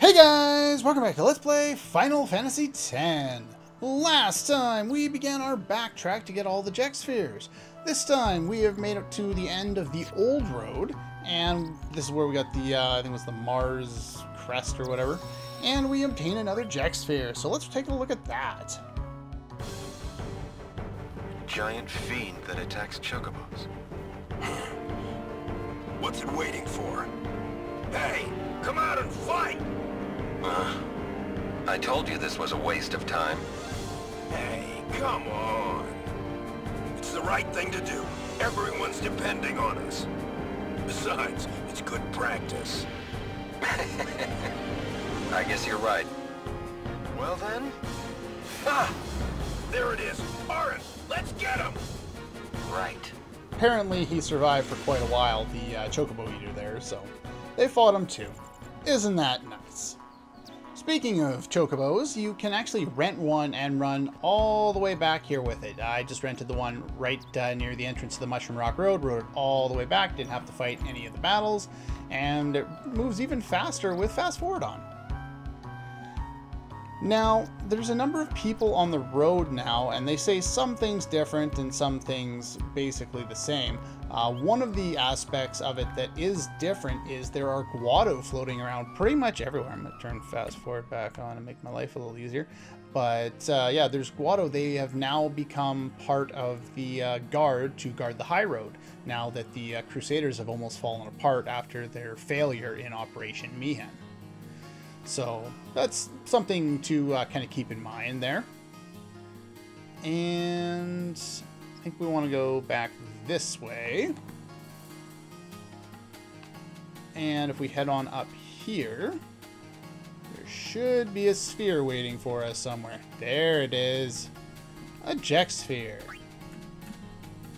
Hey guys, welcome back to Let's Play Final Fantasy X. Last time we began our backtrack to get all the Jex Spheres. This time we have made it to the end of the old road, and this is where we got the, I think it was the Mars crest or whatever, and we obtain another Jex Sphere. So let's take a look at that. Giant fiend that attacks chocobos. What's it waiting for? Hey, come out and fight! I told you this was a waste of time. Hey, come on. It's the right thing to do. Everyone's depending on us. Besides, it's good practice. I guess you're right. Well then? Ah! There it is! Arin, let's get him! Right. Apparently he survived for quite a while, the Chocobo Eater there, so they fought him too. Isn't that nice? Speaking of Chocobos, you can actually rent one and run all the way back here with it. I just rented the one right near the entrance to the Mushroom Rock Road, rode it all the way back, didn't have to fight any of the battles, and it moves even faster with fast forward on. Now, there's a number of people on the road now, and they say some things different and some things basically the same. One of the aspects of it that is different is there are Guado floating around pretty much everywhere. I'm going to turn fast forward back on and make my life a little easier. But yeah, there's Guado. They have now become part of the guard to guard the high road, now that the Crusaders have almost fallen apart after their failure in Operation Mi'ihen. So that's something to kind of keep in mind there. And I think we want to go back this way. And if we head on up here, there should be a sphere waiting for us somewhere. There it is. A Jex Sphere.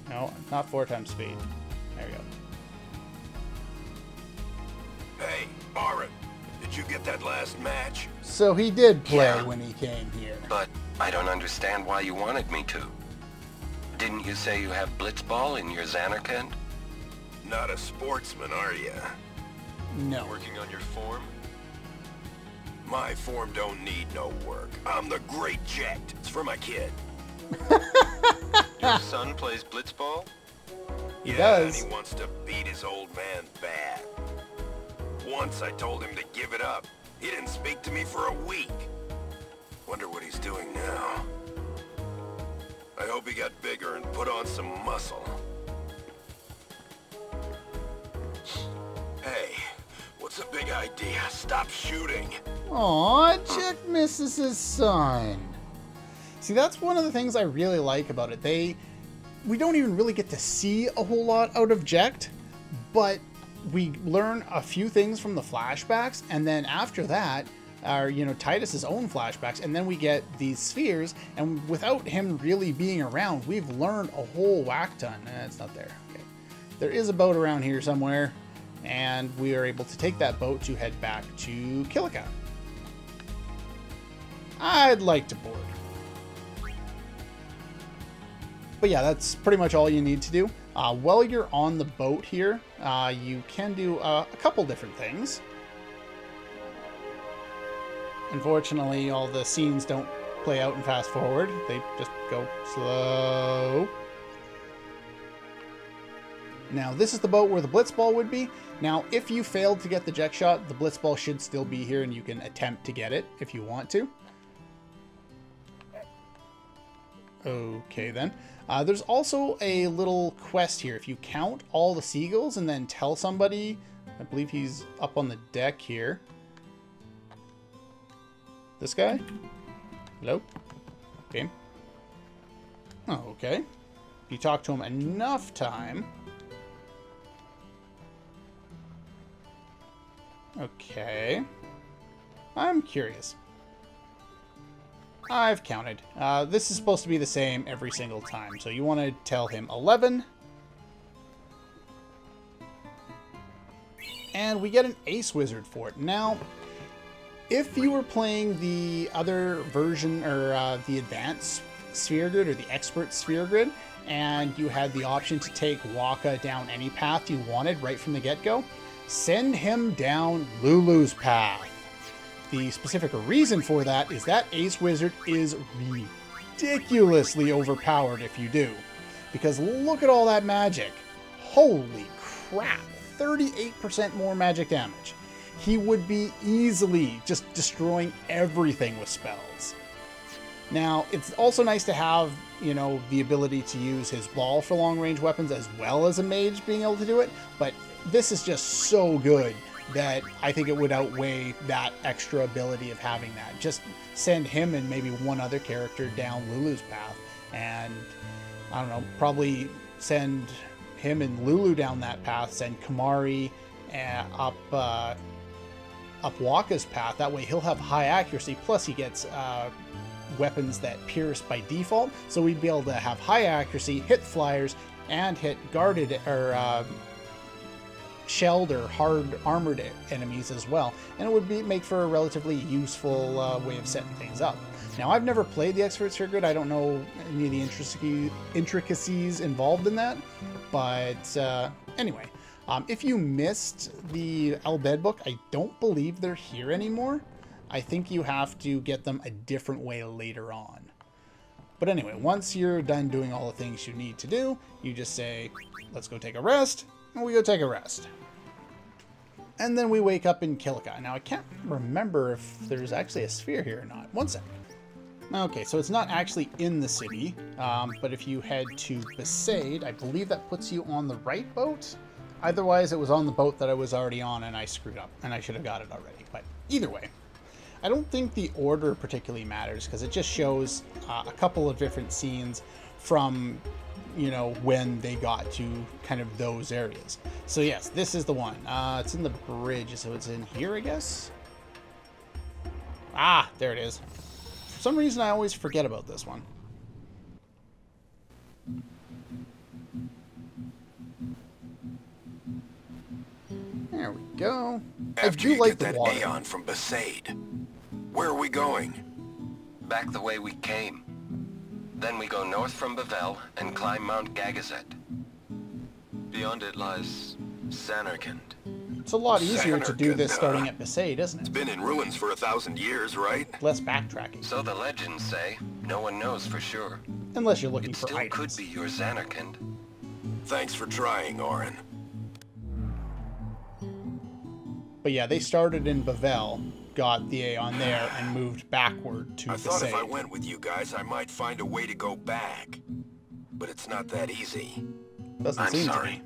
No, not 4 times speed. There we go. Hey, Arin, did you get that last match? So he did play Yeah. when he came here. But I don't understand why you wanted me to. Didn't you say you have Blitzball in your Xanarkand? Not a sportsman, are you? No. Working on your form? My form don't need no work. I'm the Great Ject. It's for my kid. Your son plays Blitzball? He Yeah, does. and he wants to beat his old man bad. Once I told him to give it up. He didn't speak to me for a week. Wonder what he's doing now. I hope he got bigger and put on some muscle. Hey, what's the big idea? Stop shooting. Aw, Jack misses his son. See, that's one of the things I really like about it. We don't even really get to see a whole lot out of Jekt, but we learn a few things from the flashbacks, and then after that are, you know, Titus's own flashbacks, and then we get these spheres, and without him really being around, we've learned a whole whack ton. It's not there. Okay. There is a boat around here somewhere, and we are able to take that boat to head back to Kilika. I'd like to board. But yeah, that's pretty much all you need to do. While you're on the boat here, you can do a couple different things. Unfortunately, all the scenes don't play out and fast forward. They just go slow. Now, this is the boat where the Blitzball would be. Now, if you failed to get the Jex shot, the Blitzball should still be here, and you can attempt to get it if you want to. Okay, then. There's also a little quest here. If you count all the seagulls and then tell somebody, I believe he's up on the deck here. This guy? Hello? Okay. Oh, okay. If you talk to him enough time. Okay. I'm curious. I've counted. This is supposed to be the same every single time. So you want to tell him 11. And we get an Ace Wizard for it. Now, if you were playing the other version, or the Advanced Sphere Grid, or the Expert Sphere Grid, and you had the option to take Waka down any path you wanted right from the get-go, send him down Lulu's path. the specific reason for that is that Ace Wizard is ridiculously overpowered if you do. Because look at all that magic. Holy crap. 38% more magic damage. He would be easily just destroying everything with spells. Now, it's also nice to have, you know, the ability to use his ball for long-range weapons as well as a mage being able to do it, but this is just so good that I think it would outweigh that extra ability of having that. Just send him and maybe one other character down Lulu's path, and I don't know, probably send him and Lulu down that path, send Kamari up Waka's path. That way he'll have high accuracy, plus he gets weapons that pierce by default, so we'd be able to have high accuracy, hit flyers, and hit guarded or shelled or hard armored enemies as well, and it would make for a relatively useful way of setting things up. Now, I've never played the Expert Circuit. I don't know any of the intricacies involved in that, but anyway, if you missed the Al Bhed book, I don't believe they're here anymore. I think you have to get them a different way later on. But anyway, once you're done doing all the things you need to do, you just say, let's go take a rest, and we go take a rest. And then we wake up in Kilika. Now, I can't remember if there's actually a sphere here or not. One second. Okay, so it's not actually in the city, but if you head to Besaid, I believe that puts you on the right boat. Otherwise, it was on the boat that I was already on, and I screwed up, and I should have got it already. But either way, I don't think the order particularly matters, because it just shows a couple of different scenes from, you know, when they got to kind of those areas. So yes, this is the one. It's in the bridge, so it's in here, I guess? Ah, there it is. For some reason, I always forget about this one. There we go. I do like the water. Aeon from Besaid. Where are we going? Back the way we came. Then we go north from Bavel and climb Mount Gagazet. Beyond it lies Zanarkand. It's a lot easier to do this starting at Besaid, isn't it? It's been in ruins for 1,000 years, right? Less backtracking. So the legends say. No one knows for sure. Unless you're looking It for still items. could be your Zanarkand. Thanks for trying, Orin. But yeah, they started in Bavel, got the Aeon there, and moved backward to I thought if I Besaid. went with you guys, I might find a way to go back. But it's not that easy. Doesn't I'm seem sorry. to be.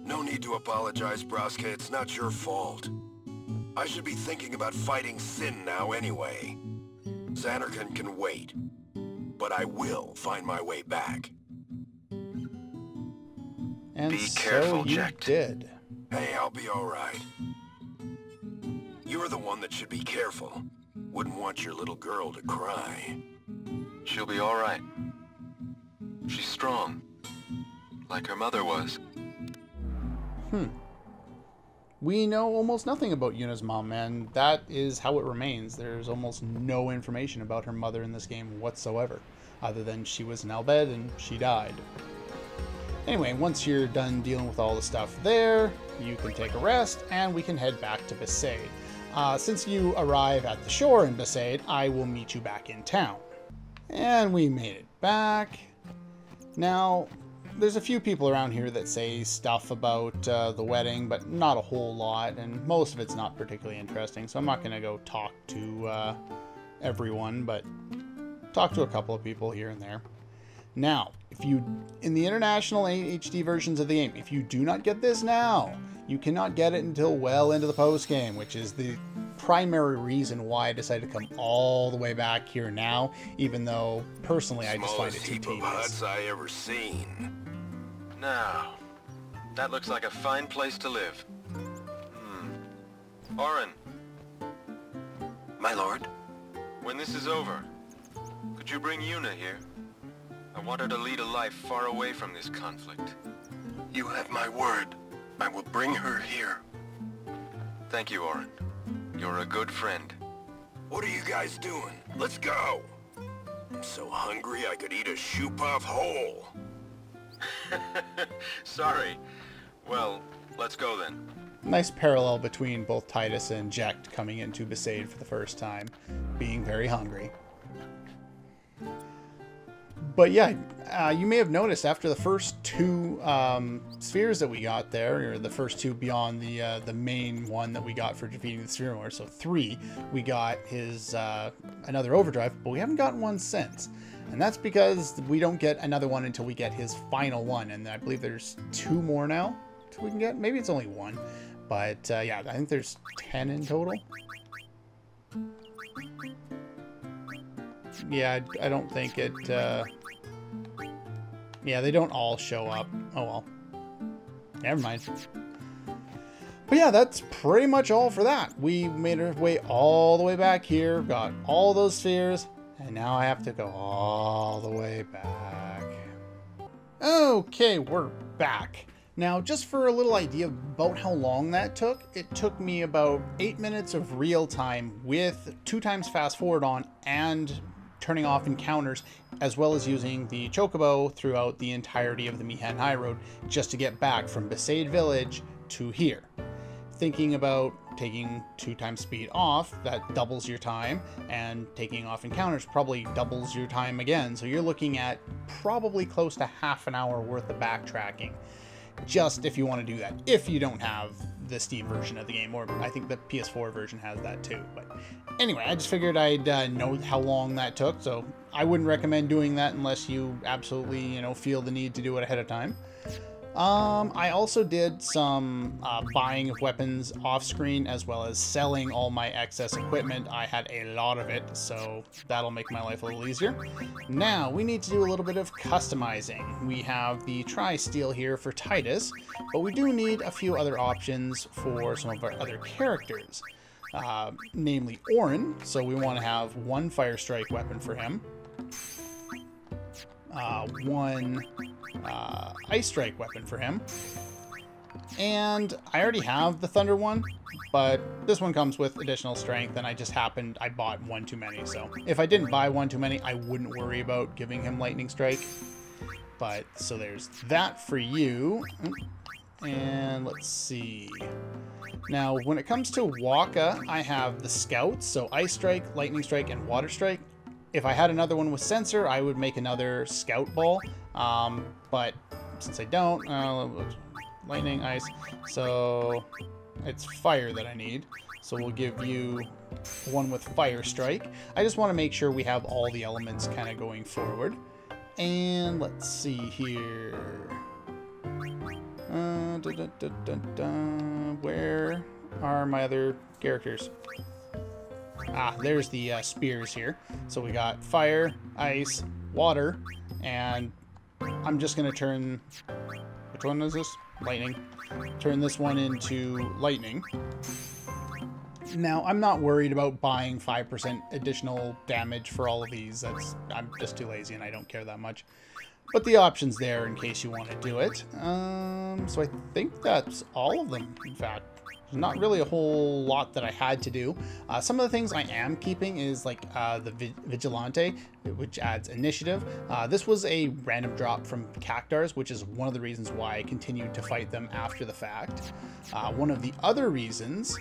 No need to apologize, Braska. It's not your fault. I should be thinking about fighting Sin now anyway. Zanarkand can wait. But I will find my way back. And Be so careful, you Jack. did. Hey, I'll be alright. You're the one that should be careful. Wouldn't want your little girl to cry. She'll be all right. She's strong, like her mother was. We know almost nothing about Yuna's mom, and that is how it remains. There's almost no information about her mother in this game whatsoever, other than she was in Al Bhed and she died. Anyway, once you're done dealing with all the stuff there, you can take a rest, and we can head back to Besaid. Since you arrive at the shore in Besaid, I will meet you back in town. And we made it back. Now, there's a few people around here that say stuff about the wedding, but not a whole lot, and most of it's not particularly interesting, so I'm not going to go talk to everyone, but talk to a couple of people here and there. Now, if you, in the international HD versions of the game, if you do not get this now, you cannot get it until well into the post-game, which is the primary reason why I decided to come all the way back here now, even though, personally, I just find it Smallest too heap of tedious. huts I ever seen. Now, that looks like a fine place to live. Orin, My lord? when this is over, could you bring Yuna here? I want her to lead a life far away from this conflict. You have my word. I will bring her here. Thank you, Orin. You're a good friend. What are you guys doing? Let's go! I'm so hungry I could eat a shoe puff whole. Sorry. Well, let's go then. nice parallel between both Titus and Jecht coming into Besaid for the first time, being very hungry. But yeah, you may have noticed after the first two spheres that we got there, or the first two beyond the main one that we got for defeating the Sphere Lord, so 3, we got his another overdrive, but we haven't gotten one since. And that's because we don't get another one until we get his final one, and I believe there's 2 more now we can get. Maybe it's only 1, but yeah, I think there's 10 in total. Yeah, I don't think it... yeah, they don't all show up. Oh well. Never mind. But yeah, that's pretty much all for that. We made our way all the way back here, got all those spheres, and now I have to go all the way back. Okay, we're back. Now, just for a little idea about how long that took, it took me about 8 minutes of real time with 2 times fast forward on and turning off encounters, as well as using the chocobo throughout the entirety of the Mi'hen High Road just to get back from Besaid Village to here. Thinking about taking 2 times speed off, that doubles your time, and taking off encounters probably doubles your time again, so you're looking at probably close to half an hour worth of backtracking. Just if you want to do that, if you don't have the Steam version of the game, or I think the PS4 version has that too. But anyway, I just figured I'd know how long that took, so I wouldn't recommend doing that unless you absolutely, you know, feel the need to do it ahead of time. I also did some buying of weapons off screen, as well as selling all my excess equipment. I had a lot of it, so that'll make my life a little easier. Now, we need to do a little bit of customizing. We have the Tri-Steel here for Titus, but we do need a few other options for some of our other characters. Namely Orin, so we want to have 1 Fire Strike weapon for him. 1 Ice Strike weapon for him. And I already have the Thunder one, but this one comes with additional strength, and I bought 1 too many. So if I didn't buy 1 too many, I wouldn't worry about giving him Lightning Strike. But, so there's that for you. And let's see. Now, when it comes to Waka, I have the Scouts, so Ice Strike, Lightning Strike, and Water Strike. If I had another one with Sensor, I would make another Scout Ball, but since I don't, Lightning, Ice, so it's Fire that I need. So we'll give you 1 with Fire Strike. I just want to make sure we have all the elements kind of going forward. And let's see here. Where are my other characters? Ah, there's the spears here. So we got fire, ice, water, and I'm just going to turn... Which one is this? Lightning. Turn this one into lightning. Now, I'm not worried about buying 5% additional damage for all of these. I'm just too lazy and I don't care that much. But the option's there in case you want to do it. So I think that's all of them, in fact. There's not really a whole lot that I had to do. Some of the things I am keeping is like the Vigilante, which adds initiative. This was a random drop from Cactars, which is one of the reasons why I continued to fight them after the fact. One of the other reasons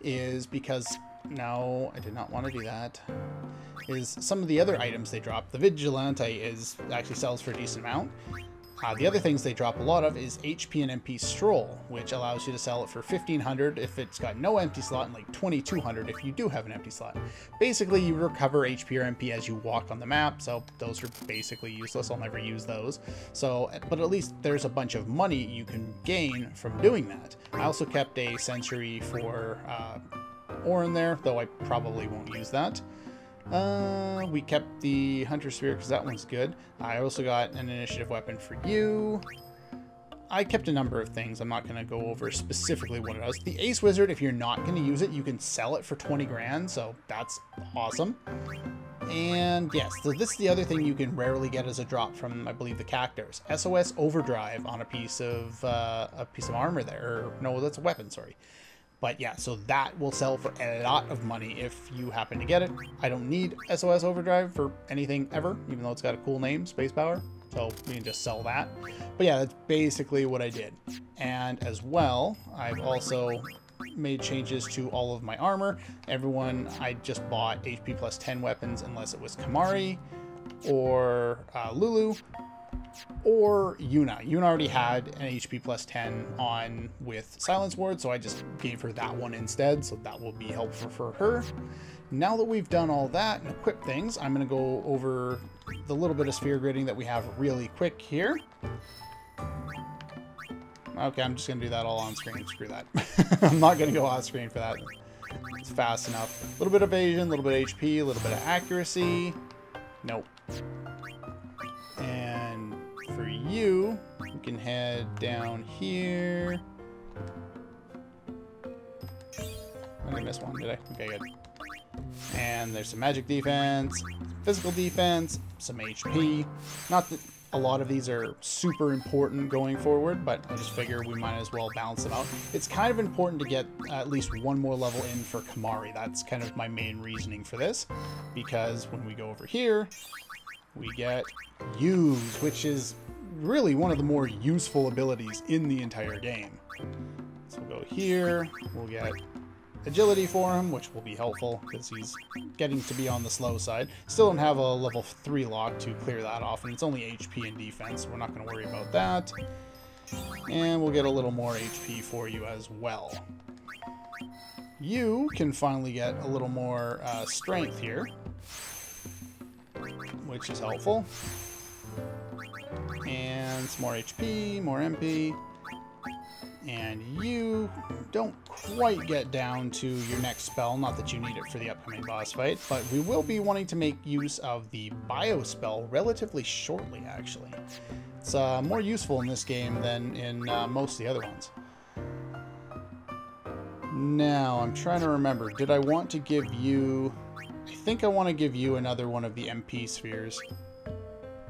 is because, no, I did not want to do that, is some of the other items they drop. The Vigilante actually sells for a decent amount. The other things they drop a lot of is HP and MP Stroll, which allows you to sell it for 1,500 if it's got no empty slot, and like 2,200 if you do have an empty slot. Basically, you recover HP or MP as you walk on the map, so those are basically useless. I'll never use those. So, but at least there's a bunch of money you can gain from doing that. I also kept a Century for Orin there, though I probably won't use that. We kept the Hunter Spear because that one's good. I also got an initiative weapon for you. I kept a number of things. I'm not going to go over specifically what it does. The Ace Wizard, if you're not going to use it, you can sell it for 20 grand, so that's awesome. And yes, so this is the other thing you can rarely get as a drop from, I believe, the Cactars. SOS Overdrive on a piece of armor there. Or, no, that's a weapon, sorry. But yeah, so that will sell for a lot of money if you happen to get it. I don't need SOS Overdrive for anything ever, even though it's got a cool name, Space Power. So we can just sell that. But yeah, that's basically what I did. And as well, I've also made changes to all of my armor. Everyone, I just bought HP plus 10 weapons unless it was Kamari or Lulu or Yuna. Yuna already had an HP plus 10 on with Silence Ward, so I just gave her that one instead, so that will be helpful for her. Now that we've done all that and equipped things, I'm going to go over the little bit of sphere gridding that we have really quick here. Okay, I'm just going to do that all on screen. Screw that. I'm not going to go off screen for that. It's fast enough. A little bit of evasion, a little bit of HP, a little bit of accuracy. Nope. And for you, we can head down here. I didn't miss one, did I? Okay, good. And there's some magic defense, physical defense, some HP. Not that a lot of these are super important going forward, but I just figure we might as well balance them out. It's kind of important to get at least one more level in for Kamari. That's kind of my main reasoning for this, because when we go over here, we get Use, which is really one of the more useful abilities in the entire game. So we'll go here, we'll get agility for him, which will be helpful because he's getting to be on the slow side. Still don't have a level 3 lock to clear that off, and it's only HP and defense, so we're not going to worry about that. And we'll get a little more HP for you as well. You can finally get a little more strength here, which is helpful. And some more HP, more MP. And you don't quite get down to your next spell, not that you need it for the upcoming boss fight, but we will be wanting to make use of the bio spell relatively shortly, actually. It's more useful in this game than in most of the other ones. Now, I'm trying to remember, did I want to give you... I think I want to give you another one of the MP spheres.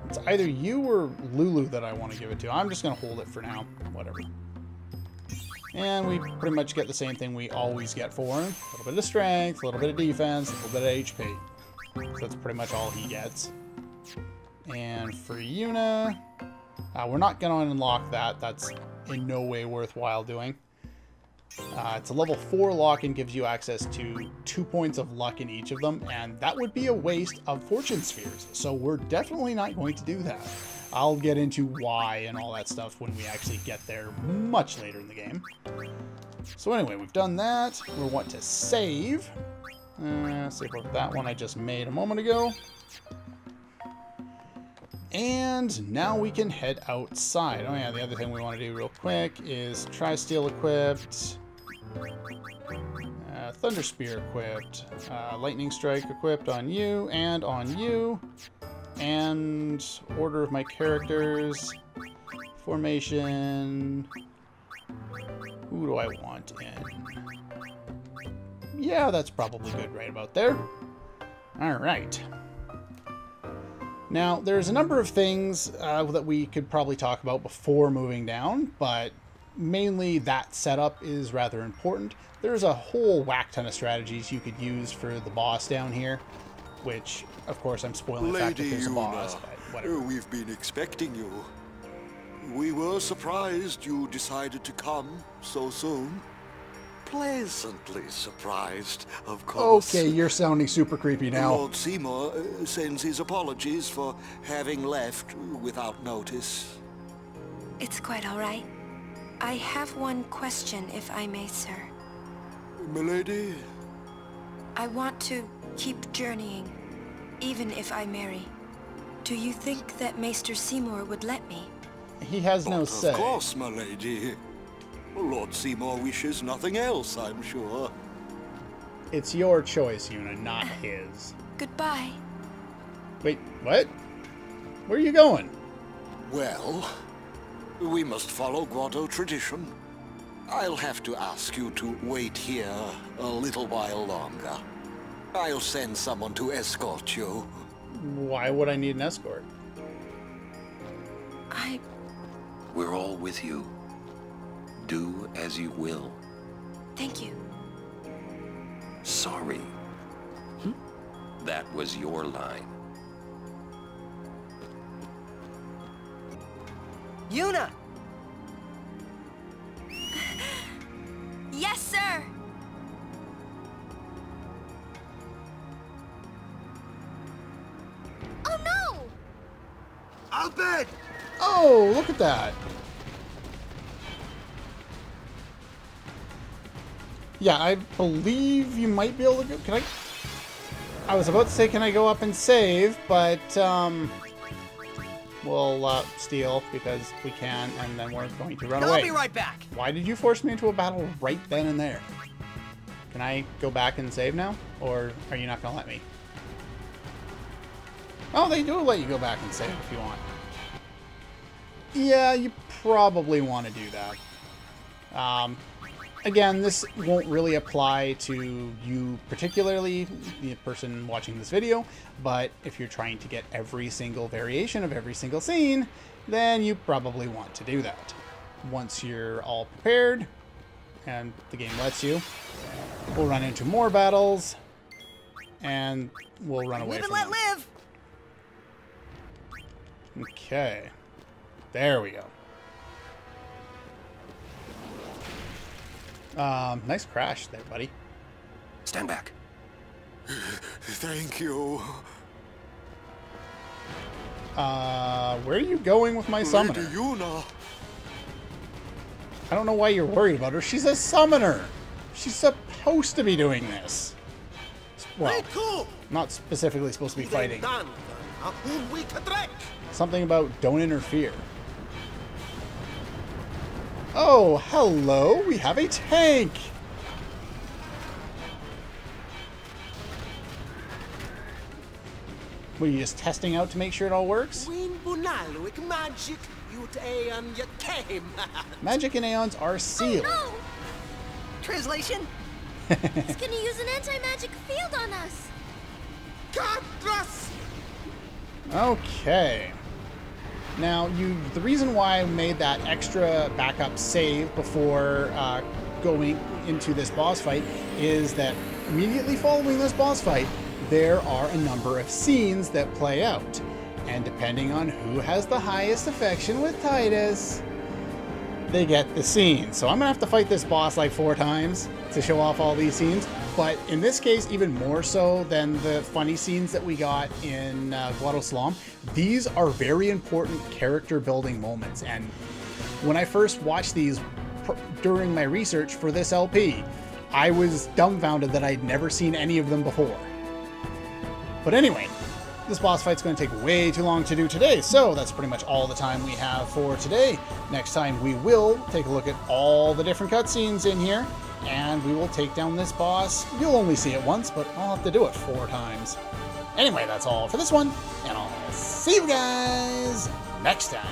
It's either you or Lulu that I want to give it to. I'm just going to hold it for now. Whatever. And we pretty much get the same thing we always get for him. A little bit of strength, a little bit of defense, a little bit of HP. So that's pretty much all he gets. And for Yuna, we're not going to unlock that. That's in no way worthwhile doing. It's a level 4 lock and gives you access to 2 points of luck in each of them, and that would be a waste of fortune spheres. So we're definitely not going to do that. I'll get into why and all that stuff when we actually get there much later in the game. So anyway, we've done that. We'll want to save. Save over that one I just made a moment ago. And now we can head outside. Oh yeah, the other thing we want to do real quick is Tri-Steel equipped. Thunder Spear equipped. Lightning Strike equipped on you and on you. And order of my characters. Formation. Who do I want in? Yeah, that's probably good right about there. Alright. Now, there's a number of things that we could probably talk about before moving down, but mainly that setup is rather important. There's a whole whack ton of strategies you could use for the boss down here, which, of course, I'm spoiling the fact that there's a boss, but whatever. We've been expecting you. We were surprised you decided to come so soon. Pleasantly surprised, of course. Okay, you're sounding super creepy now. Lord Seymour sends his apologies for having left without notice. It's quite all right. I have one question, if I may, sir. Milady? I want to keep journeying, even if I marry. Do you think that Maester Seymour would let me? He has no say. Of course, my lady. Lord Seymour wishes nothing else, I'm sure. It's your choice, Yuna, not his. Goodbye. Wait, what? Where are you going? Well, we must follow Guado tradition. I'll have to ask you to wait here a little while longer. I'll send someone to escort you. Why would I need an escort? We're all with you. Do as you will. Thank you. Sorry. That was your line. Yuna! Yes, sir! Oh no! Albert! Oh, look at that. Yeah, I believe you might be able to go... Can I was about to say, can I go up and save, but, we'll, steal, because we can, and then we're going to run away. I'll be right back. Why did you force me into a battle right then and there? Can I go back and save now? Or are you not going to let me? Oh, they do let you go back and save if you want. Yeah, you probably want to do that. Again, this won't really apply to you particularly, the person watching this video, but if you're trying to get every single variation of every single scene, then you probably want to do that. Once you're all prepared, and the game lets you, we'll run into more battles, and we'll run away Live from and let them. live! Okay. There we go. Nice crash there, buddy. Stand back. Thank you. Where are you going with my summoner? Lady Yuna. I don't know why you're worried about her. She's a summoner. She's supposed to be doing this. Well, not specifically supposed to be fighting. Something about don't interfere. Oh, hello. We have a tank. Were you just testing out to make sure it all works? Magic and Aeons are sealed. Oh, no! Translation? He's gonna use an anti-magic field on us! Okay. Now, the reason why I made that extra backup save before going into this boss fight is that immediately following this boss fight, there are a number of scenes that play out. And depending on who has the highest affection with Titus, they get the scene. So I'm gonna have to fight this boss like 4 times to show off all these scenes. But in this case, even more so than the funny scenes that we got in Guado Salam, these are very important character building moments. And when I first watched these during my research for this LP, I was dumbfounded that I'd never seen any of them before. But anyway, this boss fight's going to take way too long to do today, so that's pretty much all the time we have for today. Next time we will take a look at all the different cutscenes in here, and we will take down this boss. You'll only see it once, but I'll have to do it 4 times. Anyway, that's all for this one, and I'll see you guys next time.